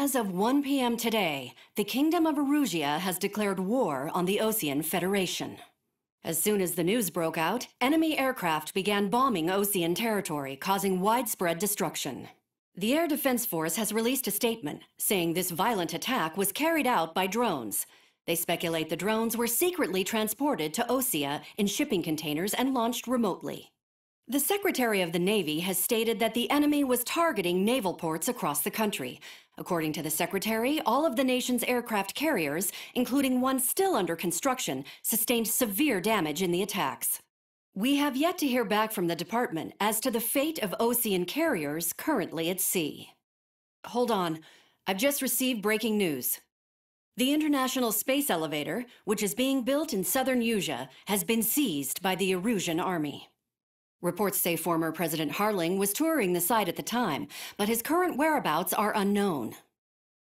As of 1 p.m. today, the Kingdom of Erusia has declared war on the Osean Federation. As soon as the news broke out, enemy aircraft began bombing Osean territory, causing widespread destruction. The Air Defense Force has released a statement saying this violent attack was carried out by drones. They speculate the drones were secretly transported to Osea in shipping containers and launched remotely. The Secretary of the Navy has stated that the enemy was targeting naval ports across the country. According to the Secretary, all of the nation's aircraft carriers, including one still under construction, sustained severe damage in the attacks. We have yet to hear back from the department as to the fate of Osean carriers currently at sea. Hold on, I've just received breaking news. The International Space Elevator, which is being built in southern Usea, has been seized by the Erusian army. Reports say former President Harling was touring the site at the time, but his current whereabouts are unknown.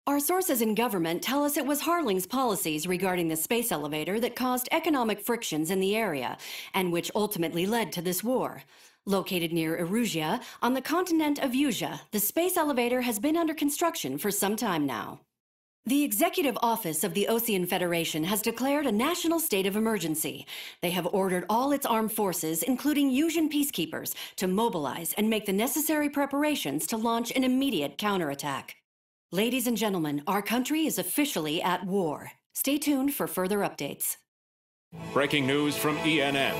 Our sources in government tell us it was Harling's policies regarding the space elevator that caused economic frictions in the area, and which ultimately led to this war. Located near Erusia, on the continent of Usea, the space elevator has been under construction for some time now. The Executive Office of the Osean Federation has declared a national state of emergency. They have ordered all its armed forces, including Usian peacekeepers, to mobilize and make the necessary preparations to launch an immediate counterattack. Ladies and gentlemen, our country is officially at war. Stay tuned for further updates. Breaking news from ENN.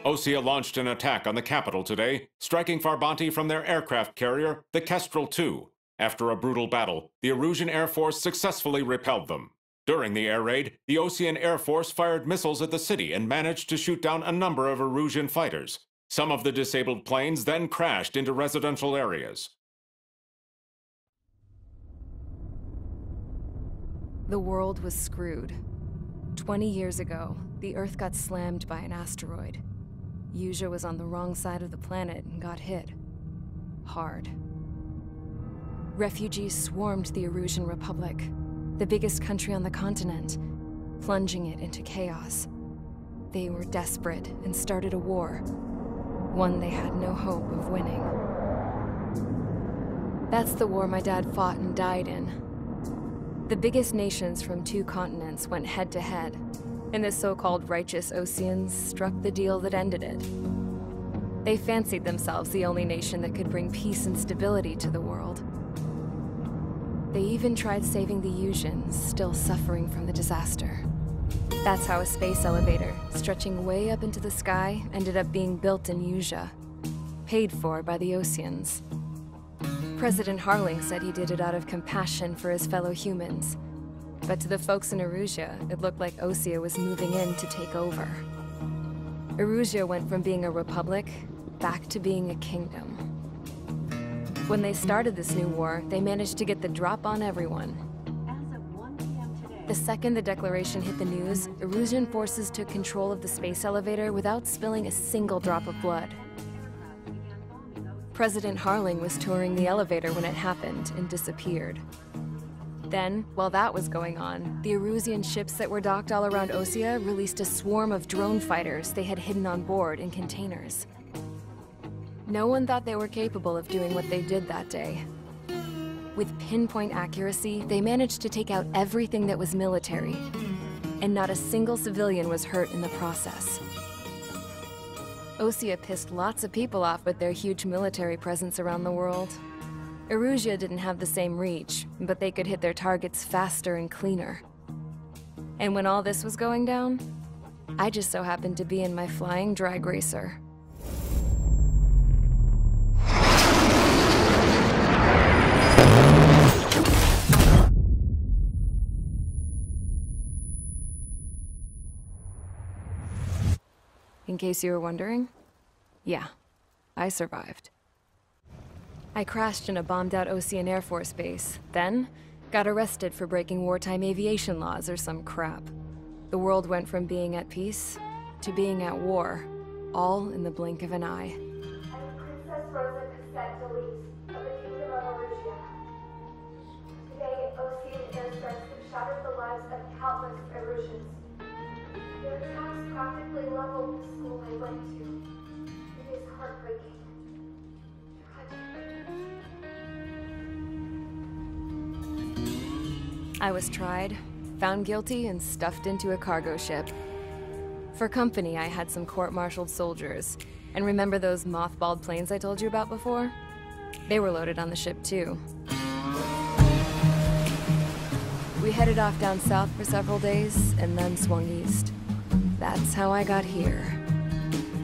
Osea launched an attack on the capital today, striking Farbanti from their aircraft carrier, the Kestrel II. After a brutal battle, the Erusian Air Force successfully repelled them. During the air raid, the Osean Air Force fired missiles at the city and managed to shoot down a number of Erusian fighters. Some of the disabled planes then crashed into residential areas. The world was screwed. 20 years ago, the Earth got slammed by an asteroid. Usea was on the wrong side of the planet and got hit. Hard. Refugees swarmed the Erusian Republic, the biggest country on the continent, plunging it into chaos. They were desperate and started a war, one they had no hope of winning. That's the war my dad fought and died in. The biggest nations from 2 continents went head-to-head, and the so-called righteous Oseans struck the deal that ended it. They fancied themselves the only nation that could bring peace and stability to the world. They even tried saving the Usians, still suffering from the disaster. That's how a space elevator, stretching way up into the sky, ended up being built in Usea, paid for by the Oseans. President Harling said he did it out of compassion for his fellow humans. But to the folks in Erusia, it looked like Osea was moving in to take over. Erusia went from being a republic back to being a kingdom. When they started this new war, they managed to get the drop on everyone. As of 1 p.m. today, The second the declaration hit the news, Erusian forces took control of the space elevator without spilling a single drop of blood. President Harling was touring the elevator when it happened and disappeared. Then, while that was going on, the Erusian ships that were docked all around Osea released a swarm of drone fighters they had hidden on board in containers. No one thought they were capable of doing what they did that day. With pinpoint accuracy, they managed to take out everything that was military, and not a single civilian was hurt in the process. Osea pissed lots of people off with their huge military presence around the world. Erusia didn't have the same reach, but they could hit their targets faster and cleaner. And when all this was going down, I just so happened to be in my flying drag racer. In case you were wondering, yeah, I survived. I crashed in a bombed-out Osean Air Force base, then got arrested for breaking wartime aviation laws or some crap. The world went from being at peace to being at war, all in the blink of an eye. I'm Princess Rosa Cassette Delise of the Kingdom of Erusia. Today, Osean airstrikes have shattered the lives of countless Erusians. Their attacks practically leveled the school I went to. It is heartbreaking. Tragic. I was tried, found guilty, and stuffed into a cargo ship. For company, I had some court-martialed soldiers. And remember those mothballed planes I told you about before? They were loaded on the ship too. We headed off down south for several days, and then swung east. That's how I got here.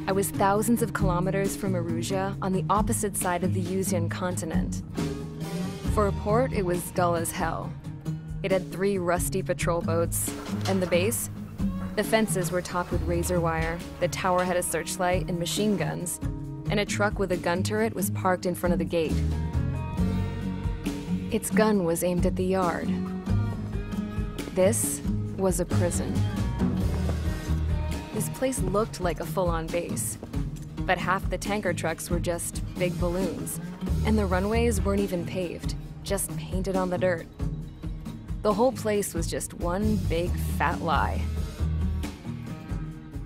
I was thousands of kilometers from Erusia, on the opposite side of the Yuzian continent. For a port, it was dull as hell. It had 3 rusty patrol boats, and the base? The fences were topped with razor wire, the tower had a searchlight and machine guns, and a truck with a gun turret was parked in front of the gate. Its gun was aimed at the yard. This was a prison. This place looked like a full-on base, but half the tanker trucks were just big balloons, and the runways weren't even paved, just painted on the dirt. The whole place was just one big fat lie.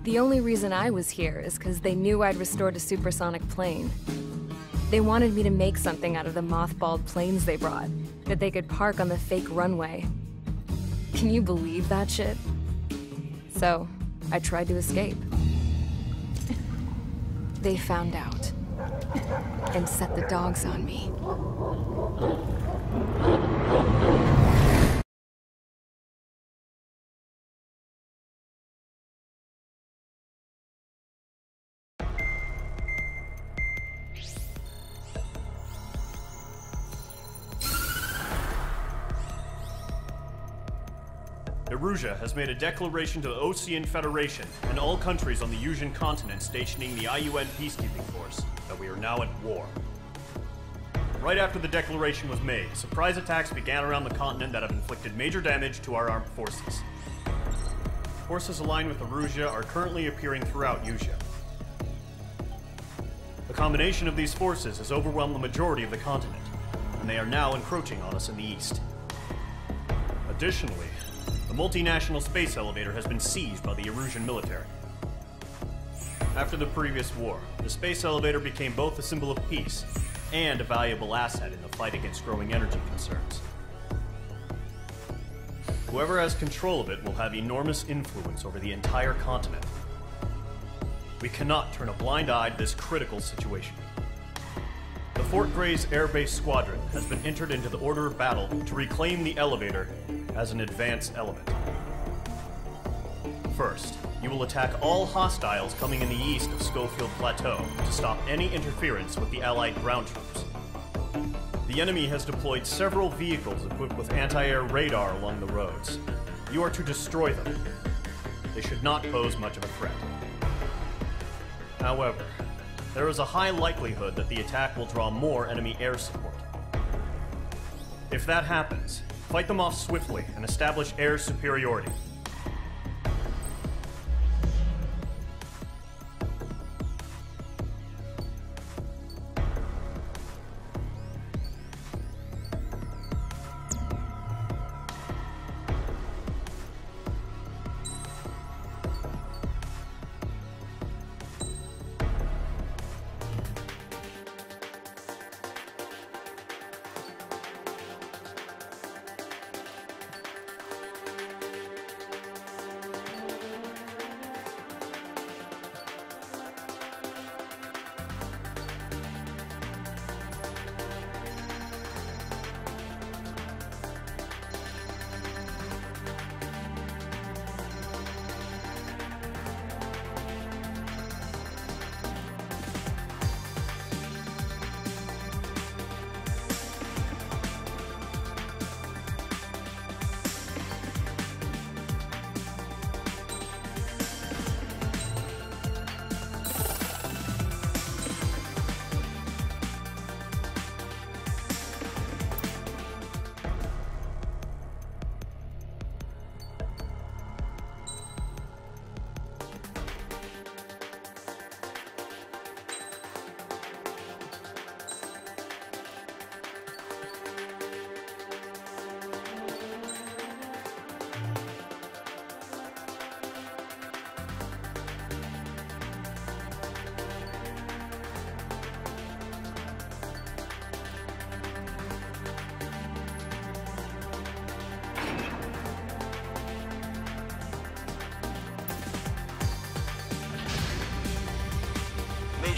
The only reason I was here is because they knew I'd restored a supersonic plane. They wanted me to make something out of the mothballed planes they brought, that they could park on the fake runway. Can you believe that shit? So, I tried to escape. They found out, and set the dogs on me. Erusia has made a declaration to the Osean Federation and all countries on the Yuzian continent stationing the IUN peacekeeping force that we are now at war. Right after the declaration was made, surprise attacks began around the continent that have inflicted major damage to our armed forces. Forces aligned with Erusia are currently appearing throughout Yusia. The combination of these forces has overwhelmed the majority of the continent, and they are now encroaching on us in the east. Additionally, the multinational space elevator has been seized by the Erusian military. After the previous war, the space elevator became both a symbol of peace and a valuable asset in the fight against growing energy concerns. Whoever has control of it will have enormous influence over the entire continent. We cannot turn a blind eye to this critical situation. The Fort Gray's Air Base Squadron has been entered into the order of battle to reclaim the elevator as an advance element. First, you will attack all hostiles coming in the east of Schofield Plateau to stop any interference with the Allied ground troops. The enemy has deployed several vehicles equipped with anti-air radar along the roads. You are to destroy them. They should not pose much of a threat. However, there is a high likelihood that the attack will draw more enemy air support. If that happens, fight them off swiftly and establish air superiority.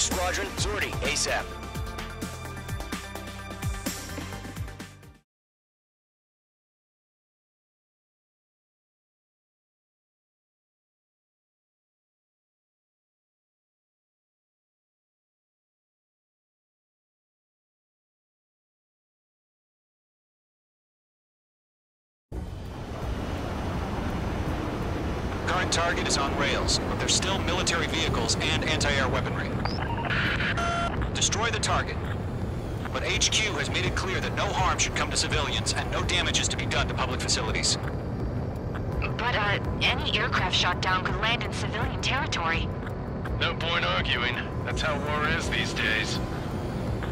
Squadron, sortie, ASAP. Current target is on rails, but there's still military vehicles and anti-air weaponry. Destroy the target. But HQ has made it clear that no harm should come to civilians and no damage is to be done to public facilities. But, any aircraft shot down could land in civilian territory. No point arguing. That's how war is these days.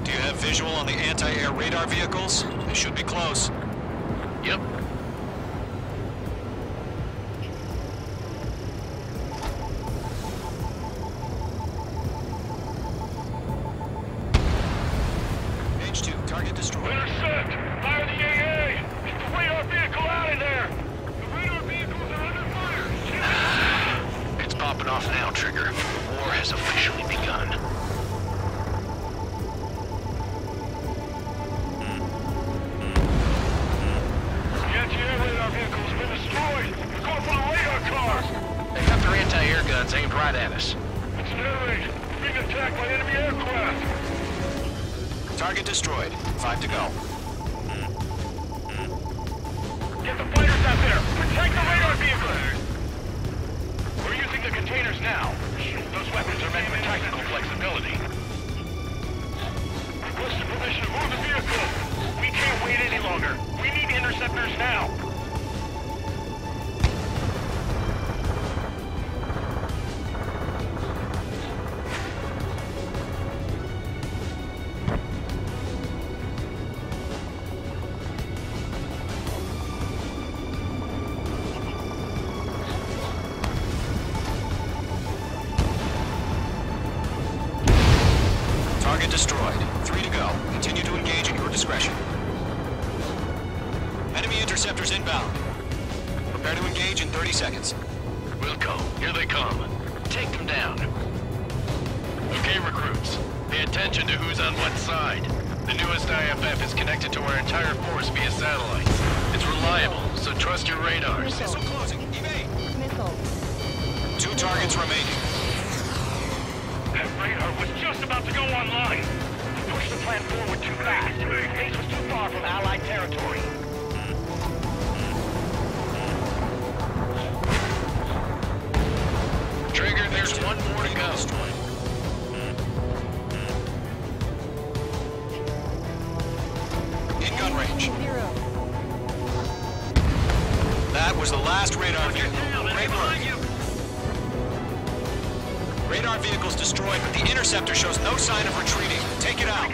Do you have visual on the anti-air radar vehicles? They should be close. Yep. H2, target destroyed. Intercept! Fire the AA! Get the radar vehicle out of there! The radar vehicles are under fire! It's popping off now, Trigger. War has officially begun. The anti-air radar vehicle has been destroyed! They're going for the radar cars! They got their anti-air guns aimed right at us. It's an air raid! Being attacked by enemy aircraft! Target destroyed. 5 to go. Get the fighters out there! Protect the radar vehicles! We're using the containers now. Those weapons are meant for tactical flexibility. Requested permission to move the vehicle! We can't wait any longer. We need interceptors now! Target destroyed. 3 to go. Continue to engage at your discretion. Enemy interceptors inbound. Prepare to engage in 30 seconds. Wilco, here they come. Take them down. Okay, recruits. Pay attention to who's on what side. The newest IFF is connected to our entire force via satellite. It's reliable, so trust your radars. Missile closing. Evade. Missile. 2 targets remaining. That radar was just about to go online. We pushed the plan forward too fast. The base was too far from Allied territory. Trigger, there's one more to go. In gun range. That was the last radar vehicle. Great work. Radar vehicle's destroyed, but the interceptor shows no sign of retreating. Take it out.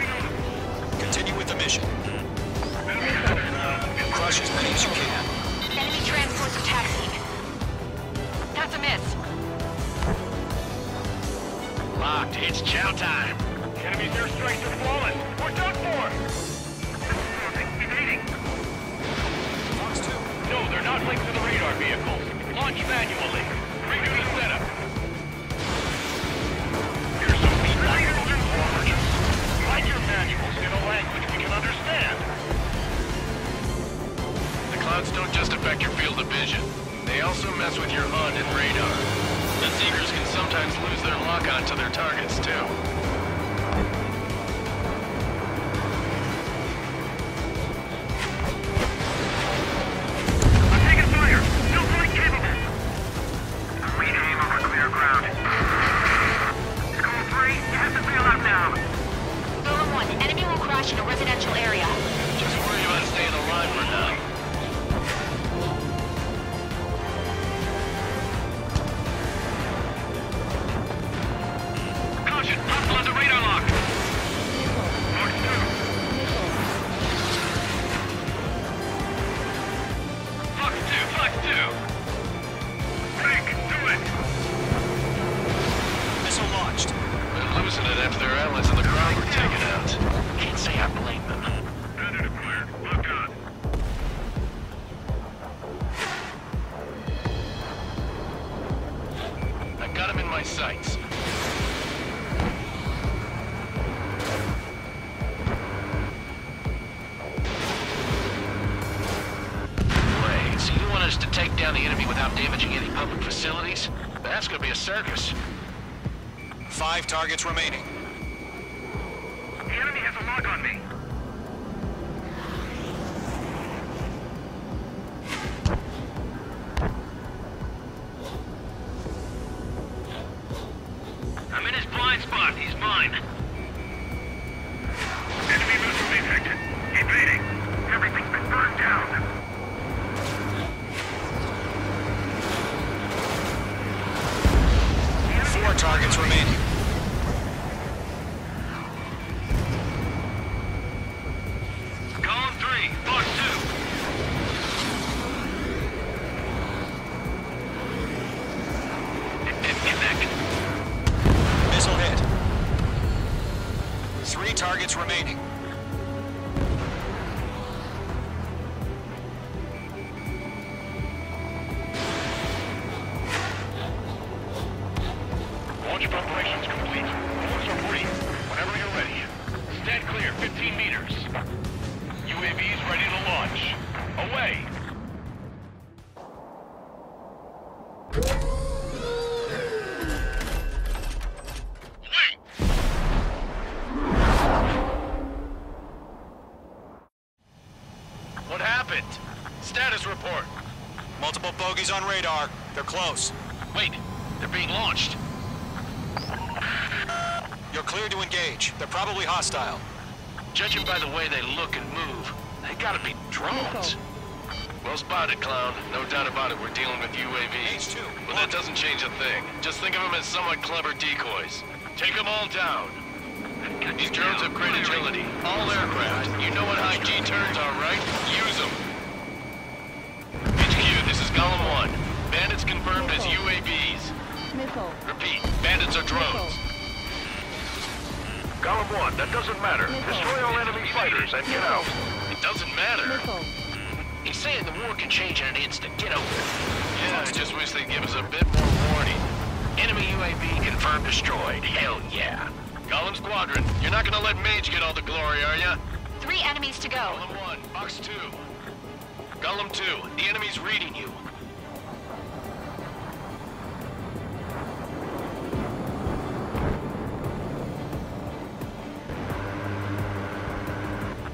Continue with the mission. Crush as many as you can. Enemy transports are taxiing. That's a miss. Locked. It's chow time. Enemy's airstrikes are flawless. We're done for. Evading. Fox 2. No, they're not linked to the radar vehicles. Launch manually. Redo the setup. Here's some feedback moving forward. Write your manuals in a language we can understand. The clouds don't just affect your field of vision. They also mess with your HUD and radar. The Seekers can sometimes lose their lock-on to their targets, too. I'm taking fire! No flight capable! Readying over clear ground. School 3, you have to bail out now. Golem 1, enemy will crash in a residential area. Just worry about staying alive for now. Caution! Hostile on the radar lock! Fox 2. Fox 2, Fox 2! Frank, do it! Missile launched. They're losing it after their allies in the crowd were taken out. Can't say I blame them. Predator cleared. Lock on. down the enemy without damaging any public facilities? That's gonna be a circus. 5 targets remaining. The enemy has a lock on me. I'm in his blind spot. He's mine. Enemy missile detected. Evading. Everything's been burned down. Four targets remaining. Column 3, Fox 2. Connect. Missile hit. 3 targets remaining. Launch preparations complete. Bullets are free. Whenever you're ready. Stand clear, 15 meters. UAVs ready to launch. Away! Wait! What happened? Status report. Multiple bogeys on radar. They're close. Wait, they're being launched. You're clear to engage. They're probably hostile. Judging by the way they look and move, they gotta be drones. Well spotted, clown. No doubt about it, we're dealing with UAVs. H2. But that doesn't change a thing. Just think of them as somewhat clever decoys. Take them all down. These drones have great agility. All aircraft. You know what high G turns are, right? Use them. HQ, this is Column 1. Bandits confirmed as UAVs. Missile. Repeat, bandits are drones. Column 1, that doesn't matter. Destroy all enemy fighters and get out. It doesn't matter. Missile. He's saying the war can change in an instant. Get over it. Yeah, I just wish they'd give us a bit more warning. Enemy UAV confirmed destroyed. Hell yeah. Column Squadron, you're not gonna let Mage get all the glory, are ya? 3 enemies to go. Column 1, Box 2. Column 2, the enemy's reading you.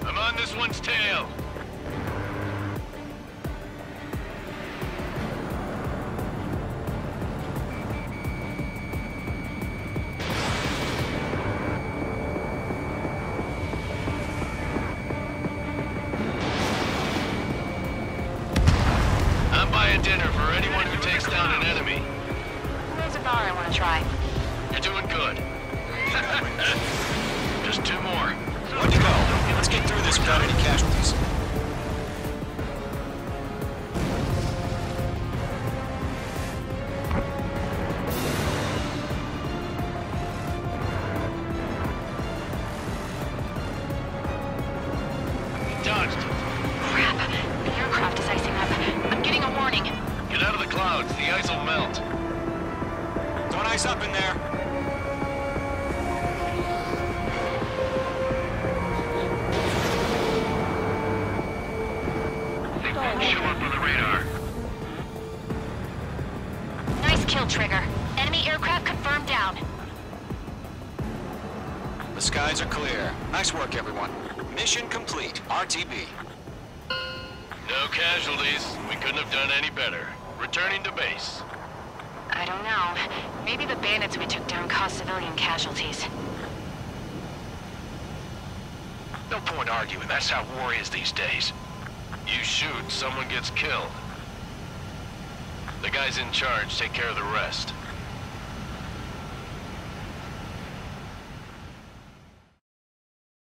I'm on this one's tail. I'm buying dinner for anyone who takes down an enemy. There's a bar I want to try. You're doing good. Just 2 more. Good to go. Let's get through this without any casualties. Dodged. Crap. The aircraft is icing up. I'm getting a warning. Get out of the clouds. The ice will melt. Don't ice up in there. They won't show up on the radar. Nice kill, Trigger. Enemy aircraft confirmed down. The skies are clear. Nice work, everyone. Mission complete. RTB. No casualties. We couldn't have done any better. Returning to base. I don't know. Maybe the bandits we took down caused civilian casualties. No point arguing. That's how war is these days. You shoot, someone gets killed. The guys in charge take care of the rest.